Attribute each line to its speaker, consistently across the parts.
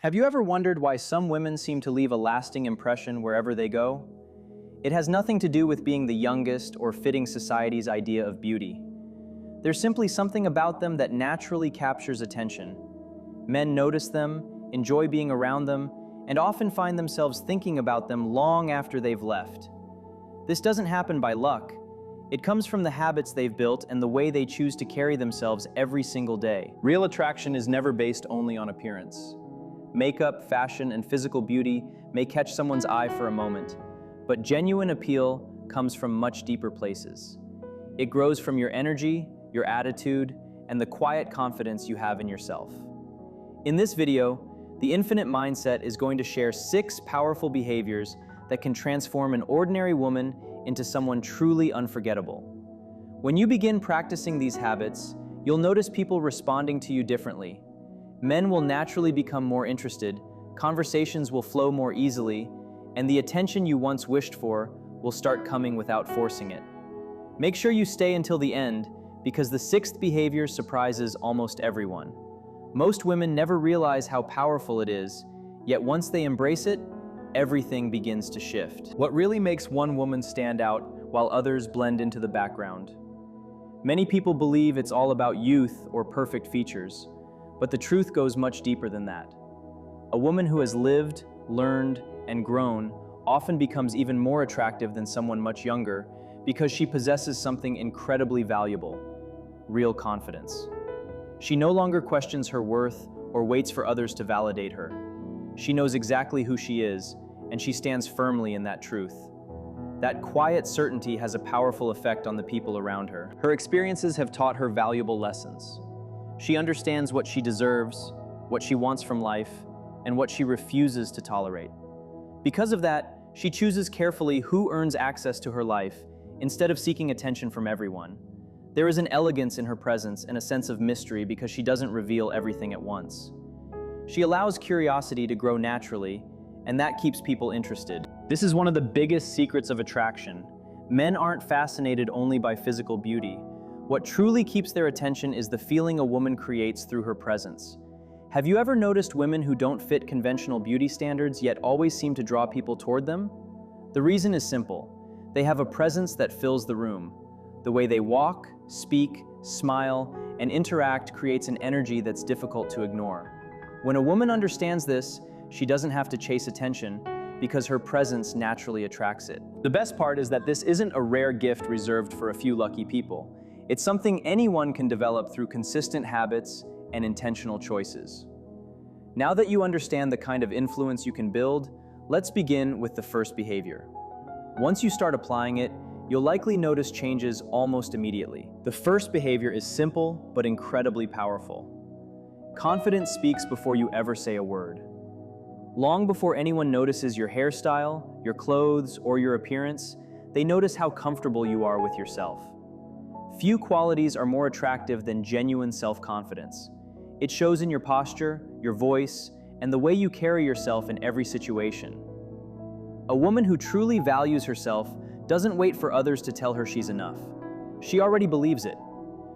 Speaker 1: Have you ever wondered why some women seem to leave a lasting impression wherever they go? It has nothing to do with being the youngest or fitting society's idea of beauty. There's simply something about them that naturally captures attention. Men notice them, enjoy being around them, and often find themselves thinking about them long after they've left. This doesn't happen by luck. It comes from the habits they've built and the way they choose to carry themselves every single day. Real attraction is never based only on appearance. Makeup, fashion, and physical beauty may catch someone's eye for a moment, but genuine appeal comes from much deeper places. It grows from your energy, your attitude, and the quiet confidence you have in yourself. In this video, the Infinite Mindset is going to share 6 powerful behaviors that can transform an ordinary woman into someone truly unforgettable. When you begin practicing these habits, you'll notice people responding to you differently. Men will naturally become more interested, conversations will flow more easily, and the attention you once wished for will start coming without forcing it. Make sure you stay until the end, because the 6th behavior surprises almost everyone. Most women never realize how powerful it is, yet once they embrace it, everything begins to shift. What really makes one woman stand out while others blend into the background? Many people believe it's all about youth or perfect features. But the truth goes much deeper than that. A woman who has lived, learned, and grown often becomes even more attractive than someone much younger because she possesses something incredibly valuable: real confidence. She no longer questions her worth or waits for others to validate her. She knows exactly who she is, and she stands firmly in that truth. That quiet certainty has a powerful effect on the people around her. Her experiences have taught her valuable lessons. She understands what she deserves, what she wants from life, and what she refuses to tolerate. Because of that, she chooses carefully who earns access to her life instead of seeking attention from everyone. There is an elegance in her presence and a sense of mystery because she doesn't reveal everything at once. She allows curiosity to grow naturally, and that keeps people interested. This is one of the biggest secrets of attraction. Men aren't fascinated only by physical beauty. What truly keeps their attention is the feeling a woman creates through her presence. Have you ever noticed women who don't fit conventional beauty standards yet always seem to draw people toward them? The reason is simple. They have a presence that fills the room. The way they walk, speak, smile, and interact creates an energy that's difficult to ignore. When a woman understands this, she doesn't have to chase attention because her presence naturally attracts it. The best part is that this isn't a rare gift reserved for a few lucky people. It's something anyone can develop through consistent habits and intentional choices. Now that you understand the kind of influence you can build, let's begin with the first behavior. Once you start applying it, you'll likely notice changes almost immediately. The first behavior is simple but incredibly powerful. Confidence speaks before you ever say a word. Long before anyone notices your hairstyle, your clothes, or your appearance, they notice how comfortable you are with yourself. Few qualities are more attractive than genuine self-confidence. It shows in your posture, your voice, and the way you carry yourself in every situation. A woman who truly values herself doesn't wait for others to tell her she's enough. She already believes it.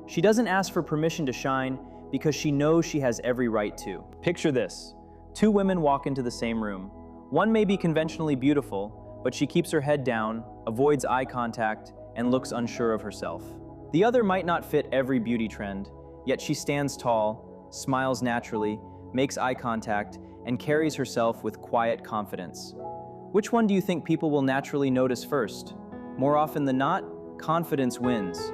Speaker 1: She doesn't ask for permission to shine because she knows she has every right to. Picture this. 2 women walk into the same room. One may be conventionally beautiful, but she keeps her head down, avoids eye contact, and looks unsure of herself. The other might not fit every beauty trend, yet she stands tall, smiles naturally, makes eye contact, and carries herself with quiet confidence. Which one do you think people will naturally notice first? More often than not, confidence wins.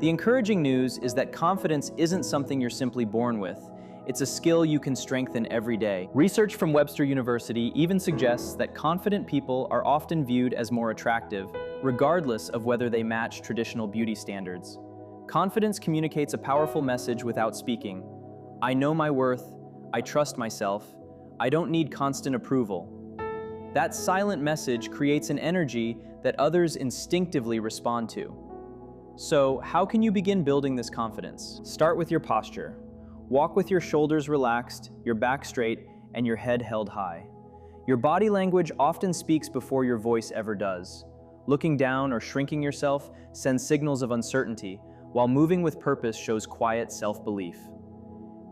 Speaker 1: The encouraging news is that confidence isn't something you're simply born with. It's a skill you can strengthen every day. Research from Webster University even suggests that confident people are often viewed as more attractive, regardless of whether they match traditional beauty standards. Confidence communicates a powerful message without speaking. I know my worth, I trust myself, I don't need constant approval. That silent message creates an energy that others instinctively respond to. So, how can you begin building this confidence? Start with your posture. Walk with your shoulders relaxed, your back straight, and your head held high. Your body language often speaks before your voice ever does. Looking down or shrinking yourself sends signals of uncertainty, while moving with purpose shows quiet self-belief.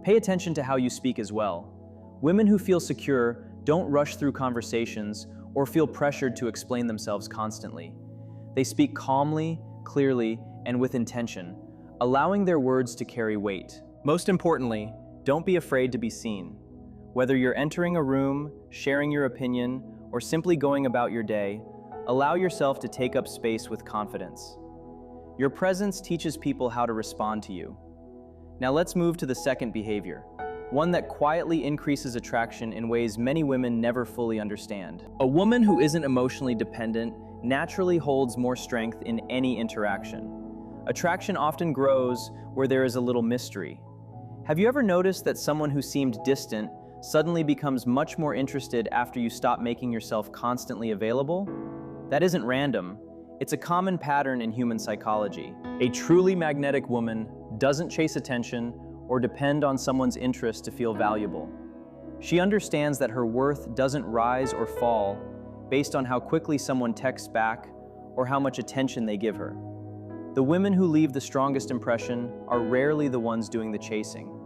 Speaker 1: Pay attention to how you speak as well. Women who feel secure don't rush through conversations or feel pressured to explain themselves constantly. They speak calmly, clearly, and with intention, allowing their words to carry weight. Most importantly, don't be afraid to be seen. Whether you're entering a room, sharing your opinion, or simply going about your day, allow yourself to take up space with confidence. Your presence teaches people how to respond to you. Now let's move to the second behavior, one that quietly increases attraction in ways many women never fully understand. A woman who isn't emotionally dependent naturally holds more strength in any interaction. Attraction often grows where there is a little mystery. Have you ever noticed that someone who seemed distant suddenly becomes much more interested after you stop making yourself constantly available? That isn't random. It's a common pattern in human psychology. A truly magnetic woman doesn't chase attention or depend on someone's interest to feel valuable. She understands that her worth doesn't rise or fall based on how quickly someone texts back or how much attention they give her. The women who leave the strongest impression are rarely the ones doing the chasing.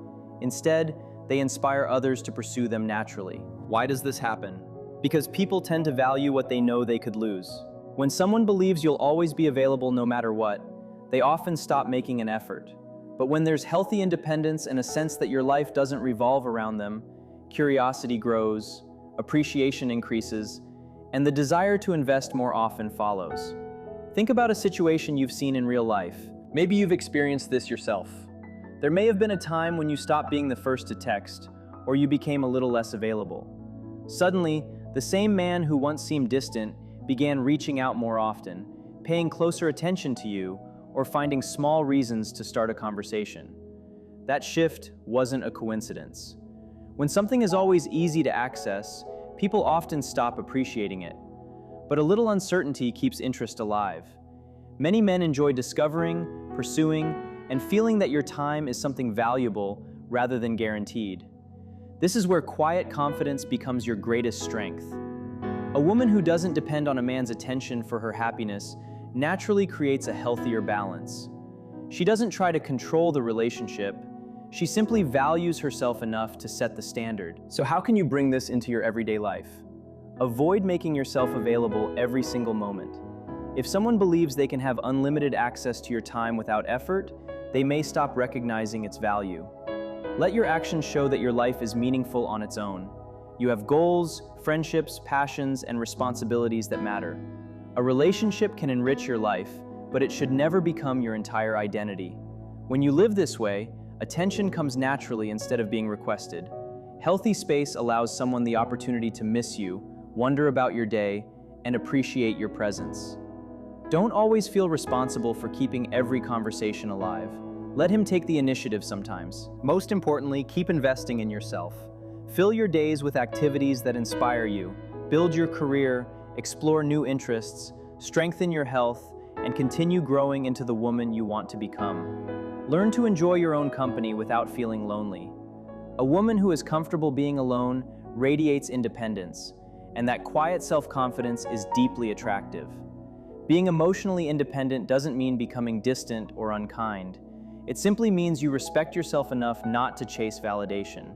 Speaker 1: Instead, they inspire others to pursue them naturally. Why does this happen? Because people tend to value what they know they could lose. When someone believes you'll always be available no matter what, they often stop making an effort. But when there's healthy independence and a sense that your life doesn't revolve around them, curiosity grows, appreciation increases, and the desire to invest more often follows. Think about a situation you've seen in real life. Maybe you've experienced this yourself. There may have been a time when you stopped being the first to text, or you became a little less available. Suddenly, the same man who once seemed distant began reaching out more often, paying closer attention to you, or finding small reasons to start a conversation. That shift wasn't a coincidence. When something is always easy to access, people often stop appreciating it. But a little uncertainty keeps interest alive. Many men enjoy discovering, pursuing, and feeling that your time is something valuable rather than guaranteed. This is where quiet confidence becomes your greatest strength. A woman who doesn't depend on a man's attention for her happiness naturally creates a healthier balance. She doesn't try to control the relationship, she simply values herself enough to set the standard. So how can you bring this into your everyday life? Avoid making yourself available every single moment. If someone believes they can have unlimited access to your time without effort, they may stop recognizing its value. Let your actions show that your life is meaningful on its own. You have goals, friendships, passions, and responsibilities that matter. A relationship can enrich your life, but it should never become your entire identity. When you live this way, attention comes naturally instead of being requested. Healthy space allows someone the opportunity to miss you, wonder about your day, and appreciate your presence. Don't always feel responsible for keeping every conversation alive. Let him take the initiative sometimes. Most importantly, keep investing in yourself. Fill your days with activities that inspire you, build your career, explore new interests, strengthen your health, and continue growing into the woman you want to become. Learn to enjoy your own company without feeling lonely. A woman who is comfortable being alone radiates independence, and that quiet self-confidence is deeply attractive. Being emotionally independent doesn't mean becoming distant or unkind. It simply means you respect yourself enough not to chase validation.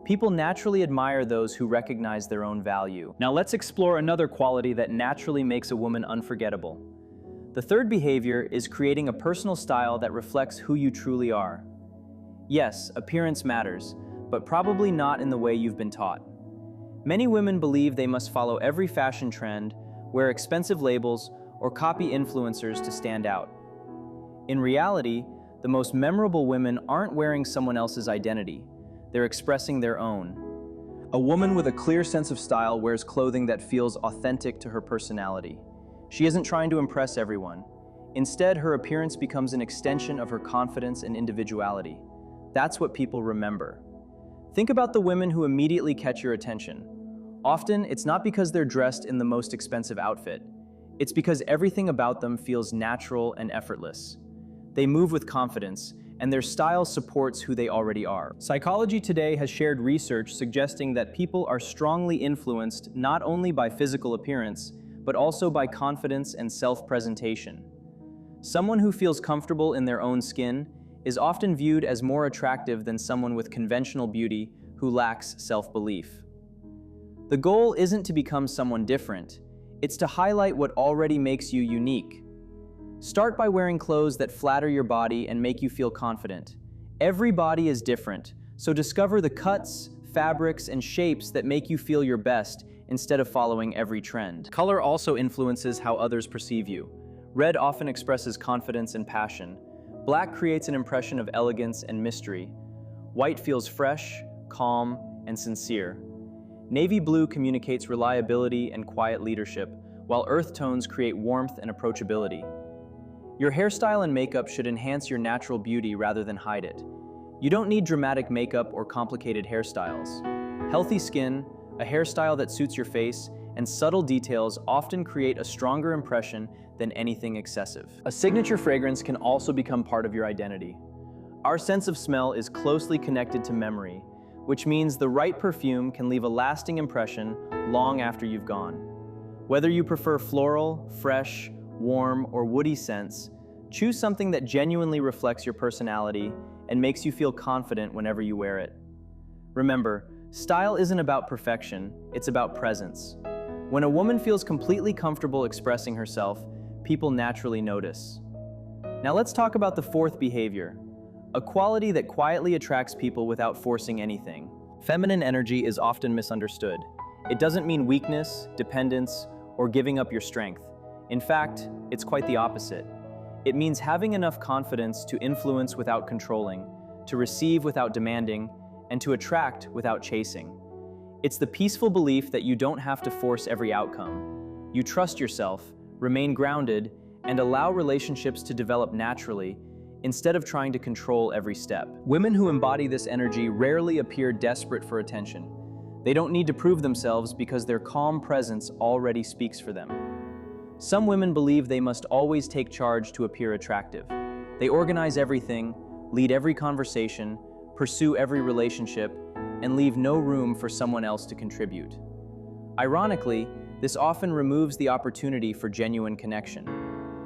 Speaker 1: People naturally admire those who recognize their own value. Now let's explore another quality that naturally makes a woman unforgettable. The third behavior is creating a personal style that reflects who you truly are. Yes, appearance matters, but probably not in the way you've been taught. Many women believe they must follow every fashion trend, wear expensive labels, or copy influencers to stand out. In reality, the most memorable women aren't wearing someone else's identity. They're expressing their own. A woman with a clear sense of style wears clothing that feels authentic to her personality. She isn't trying to impress everyone. Instead, her appearance becomes an extension of her confidence and individuality. That's what people remember. Think about the women who immediately catch your attention. Often, it's not because they're dressed in the most expensive outfit. It's because everything about them feels natural and effortless. They move with confidence, and their style supports who they already are. Psychology Today has shared research suggesting that people are strongly influenced not only by physical appearance, but also by confidence and self-presentation. Someone who feels comfortable in their own skin is often viewed as more attractive than someone with conventional beauty who lacks self-belief. The goal isn't to become someone different, it's to highlight what already makes you unique. Start by wearing clothes that flatter your body and make you feel confident. Every body is different, so discover the cuts, fabrics, and shapes that make you feel your best instead of following every trend. Color also influences how others perceive you. Red often expresses confidence and passion. Black creates an impression of elegance and mystery. White feels fresh, calm, and sincere. Navy blue communicates reliability and quiet leadership, while earth tones create warmth and approachability. Your hairstyle and makeup should enhance your natural beauty rather than hide it. You don't need dramatic makeup or complicated hairstyles. Healthy skin, a hairstyle that suits your face, and subtle details often create a stronger impression than anything excessive. A signature fragrance can also become part of your identity. Our sense of smell is closely connected to memory, which means the right perfume can leave a lasting impression long after you've gone. Whether you prefer floral, fresh, warm, or woody scents, choose something that genuinely reflects your personality and makes you feel confident whenever you wear it. Remember, style isn't about perfection, it's about presence. When a woman feels completely comfortable expressing herself, people naturally notice. Now let's talk about the fourth behavior, a quality that quietly attracts people without forcing anything. Feminine energy is often misunderstood. It doesn't mean weakness, dependence, or giving up your strength. In fact, it's quite the opposite. It means having enough confidence to influence without controlling, to receive without demanding, and to attract without chasing. It's the peaceful belief that you don't have to force every outcome. You trust yourself, remain grounded, and allow relationships to develop naturally instead of trying to control every step. Women who embody this energy rarely appear desperate for attention. They don't need to prove themselves because their calm presence already speaks for them. Some women believe they must always take charge to appear attractive. They organize everything, lead every conversation, pursue every relationship, and leave no room for someone else to contribute. Ironically, this often removes the opportunity for genuine connection.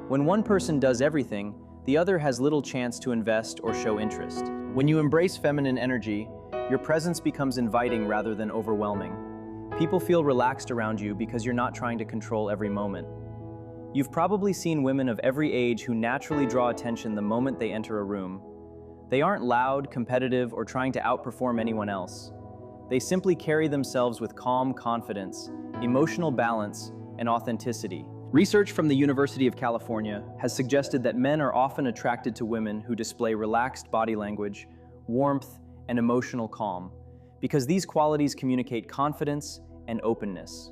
Speaker 1: When one person does everything, the other has little chance to invest or show interest. When you embrace feminine energy, your presence becomes inviting rather than overwhelming. People feel relaxed around you because you're not trying to control every moment. You've probably seen women of every age who naturally draw attention the moment they enter a room. They aren't loud, competitive, or trying to outperform anyone else. They simply carry themselves with calm confidence, emotional balance, and authenticity. Research from the University of California has suggested that men are often attracted to women who display relaxed body language, warmth, and emotional calm, because these qualities communicate confidence and openness.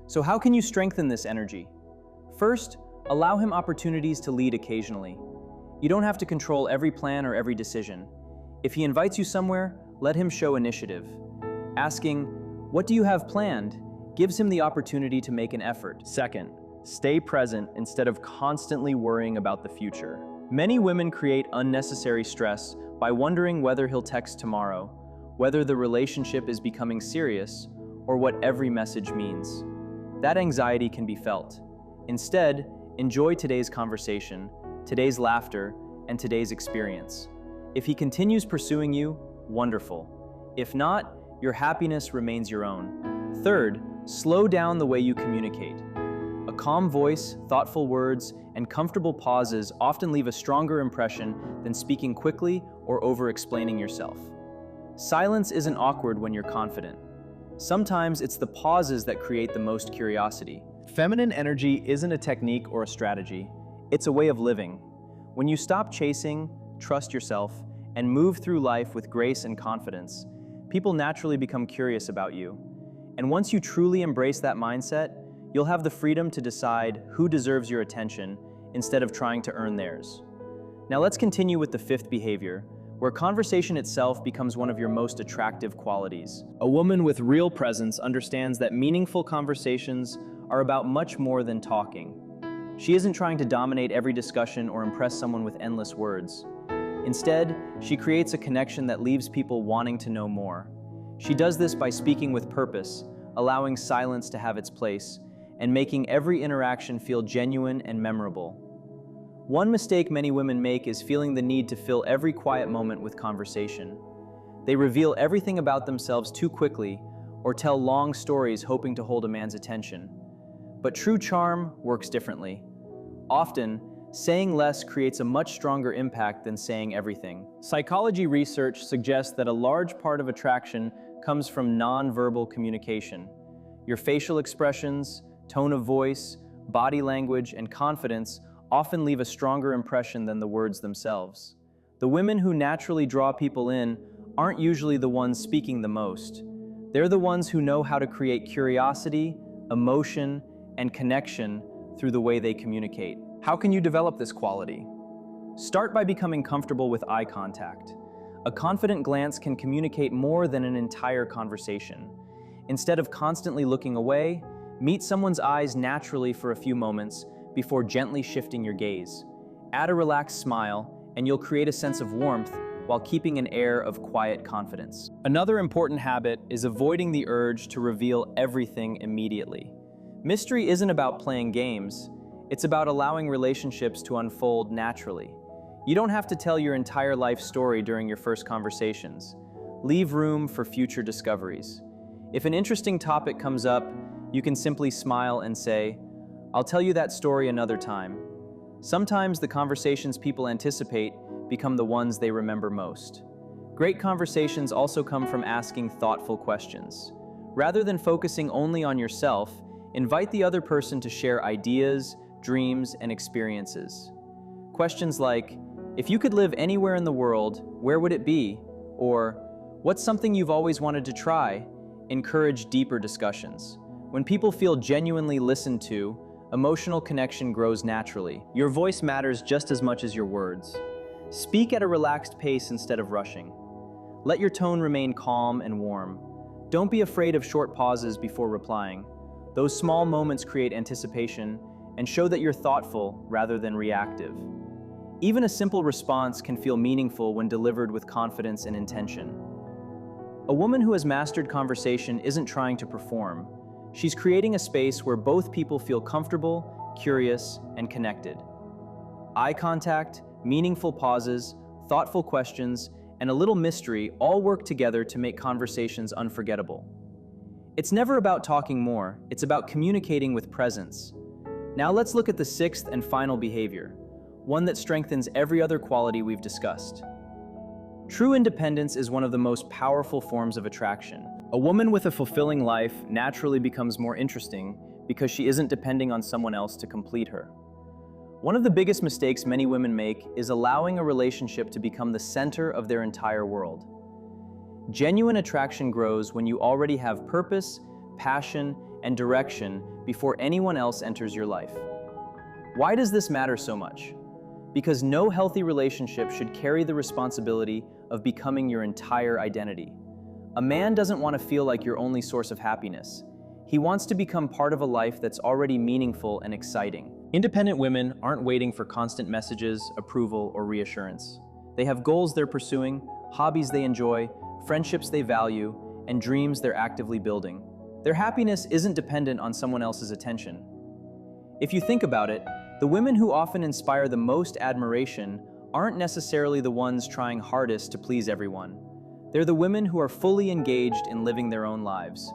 Speaker 1: So how can you strengthen this energy? First, allow him opportunities to lead occasionally. You don't have to control every plan or every decision. If he invites you somewhere, let him show initiative. Asking, "What do you have planned?" gives him the opportunity to make an effort. Second, stay present instead of constantly worrying about the future. Many women create unnecessary stress by wondering whether he'll text tomorrow, whether the relationship is becoming serious, or what every message means. That anxiety can be felt. Instead, enjoy today's conversation, today's laughter, and today's experience. If he continues pursuing you, wonderful. If not, your happiness remains your own. Third, slow down the way you communicate. A calm voice, thoughtful words, and comfortable pauses often leave a stronger impression than speaking quickly or over-explaining yourself. Silence isn't awkward when you're confident. Sometimes it's the pauses that create the most curiosity. Feminine energy isn't a technique or a strategy. It's a way of living. When you stop chasing, trust yourself, and move through life with grace and confidence, people naturally become curious about you. And once you truly embrace that mindset, you'll have the freedom to decide who deserves your attention instead of trying to earn theirs. Now let's continue with the fifth behavior, where conversation itself becomes one of your most attractive qualities. A woman with real presence understands that meaningful conversations are about much more than talking. She isn't trying to dominate every discussion or impress someone with endless words. Instead, she creates a connection that leaves people wanting to know more. She does this by speaking with purpose, allowing silence to have its place, and making every interaction feel genuine and memorable. One mistake many women make is feeling the need to fill every quiet moment with conversation. They reveal everything about themselves too quickly or tell long stories hoping to hold a man's attention. But true charm works differently. Often, saying less creates a much stronger impact than saying everything. Psychology research suggests that a large part of attraction comes from nonverbal communication. Your facial expressions, tone of voice, body language, and confidence often leave a stronger impression than the words themselves. The women who naturally draw people in aren't usually the ones speaking the most. They're the ones who know how to create curiosity, emotion, and connection through the way they communicate. How can you develop this quality? Start by becoming comfortable with eye contact. A confident glance can communicate more than an entire conversation. Instead of constantly looking away, meet someone's eyes naturally for a few moments before gently shifting your gaze. Add a relaxed smile, and you'll create a sense of warmth while keeping an air of quiet confidence. Another important habit is avoiding the urge to reveal everything immediately. Mystery isn't about playing games, it's about allowing relationships to unfold naturally. You don't have to tell your entire life story during your first conversations. Leave room for future discoveries. If an interesting topic comes up, you can simply smile and say, "I'll tell you that story another time." Sometimes the conversations people anticipate become the ones they remember most. Great conversations also come from asking thoughtful questions. Rather than focusing only on yourself, invite the other person to share ideas, dreams, and experiences. Questions like, "If you could live anywhere in the world, where would it be?" Or, "What's something you've always wanted to try?" encourage deeper discussions. When people feel genuinely listened to, emotional connection grows naturally. Your voice matters just as much as your words. Speak at a relaxed pace instead of rushing. Let your tone remain calm and warm. Don't be afraid of short pauses before replying. Those small moments create anticipation and show that you're thoughtful rather than reactive. Even a simple response can feel meaningful when delivered with confidence and intention. A woman who has mastered conversation isn't trying to perform. She's creating a space where both people feel comfortable, curious, and connected. Eye contact, meaningful pauses, thoughtful questions, and a little mystery all work together to make conversations unforgettable. It's never about talking more, it's about communicating with presence. Now let's look at the sixth and final behavior, one that strengthens every other quality we've discussed. True independence is one of the most powerful forms of attraction. A woman with a fulfilling life naturally becomes more interesting because she isn't depending on someone else to complete her. One of the biggest mistakes many women make is allowing a relationship to become the center of their entire world. Genuine attraction grows when you already have purpose, passion, and direction before anyone else enters your life. Why does this matter so much? Because no healthy relationship should carry the responsibility of becoming your entire identity. A man doesn't want to feel like your only source of happiness. He wants to become part of a life that's already meaningful and exciting. Independent women aren't waiting for constant messages, approval, or reassurance. They have goals they're pursuing, hobbies they enjoy, friendships they value, and dreams they're actively building. Their happiness isn't dependent on someone else's attention. If you think about it, the women who often inspire the most admiration aren't necessarily the ones trying hardest to please everyone. They're the women who are fully engaged in living their own lives.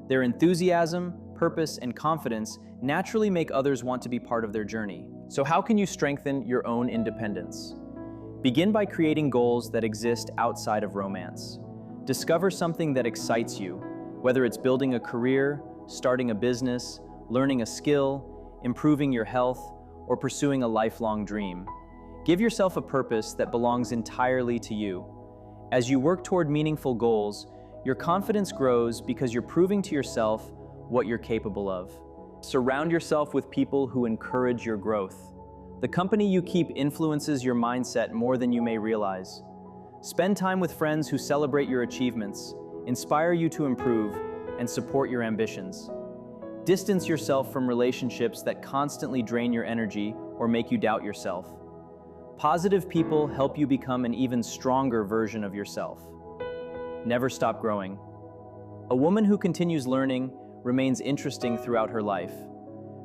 Speaker 1: Their enthusiasm, purpose, and confidence naturally make others want to be part of their journey. So how can you strengthen your own independence? Begin by creating goals that exist outside of romance. Discover something that excites you, whether it's building a career, starting a business, learning a skill, improving your health, or pursuing a lifelong dream. Give yourself a purpose that belongs entirely to you. As you work toward meaningful goals, your confidence grows because you're proving to yourself what you're capable of. Surround yourself with people who encourage your growth. The company you keep influences your mindset more than you may realize. Spend time with friends who celebrate your achievements, inspire you to improve, and support your ambitions. Distance yourself from relationships that constantly drain your energy or make you doubt yourself. Positive people help you become an even stronger version of yourself. Never stop growing. A woman who continues learning remains interesting throughout her life.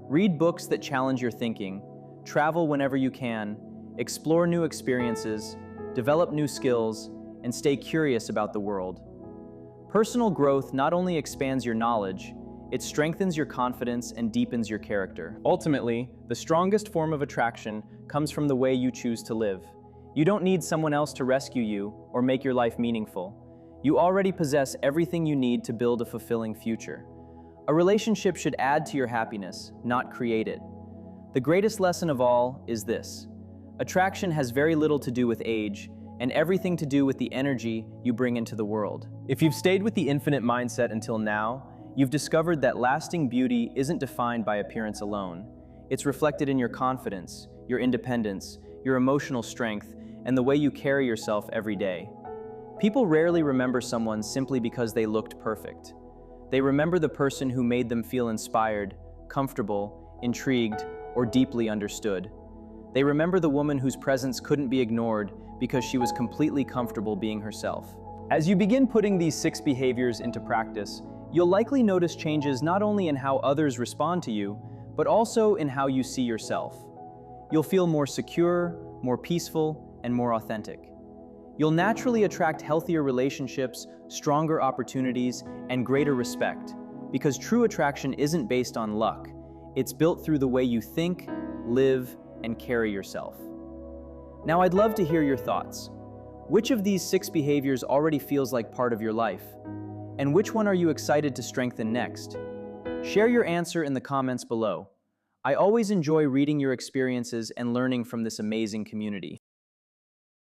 Speaker 1: Read books that challenge your thinking, travel whenever you can, explore new experiences, develop new skills, and stay curious about the world. Personal growth not only expands your knowledge, it strengthens your confidence and deepens your character. Ultimately, the strongest form of attraction comes from the way you choose to live. You don't need someone else to rescue you or make your life meaningful. You already possess everything you need to build a fulfilling future. A relationship should add to your happiness, not create it. The greatest lesson of all is this: attraction has very little to do with age, and everything to do with the energy you bring into the world. If you've stayed with the infinite mindset until now, you've discovered that lasting beauty isn't defined by appearance alone. It's reflected in your confidence, your independence, your emotional strength, and the way you carry yourself every day. People rarely remember someone simply because they looked perfect. They remember the person who made them feel inspired, comfortable, intrigued, or deeply understood. They remember the woman whose presence couldn't be ignored because she was completely comfortable being herself. As you begin putting these 6 behaviors into practice, you'll likely notice changes not only in how others respond to you, but also in how you see yourself. You'll feel more secure, more peaceful, and more authentic. You'll naturally attract healthier relationships, stronger opportunities, and greater respect, because true attraction isn't based on luck. It's built through the way you think, live, and carry yourself. Now, I'd love to hear your thoughts. Which of these 6 behaviors already feels like part of your life? And which one are you excited to strengthen next? Share your answer in the comments below. I always enjoy reading your experiences and learning from this amazing community.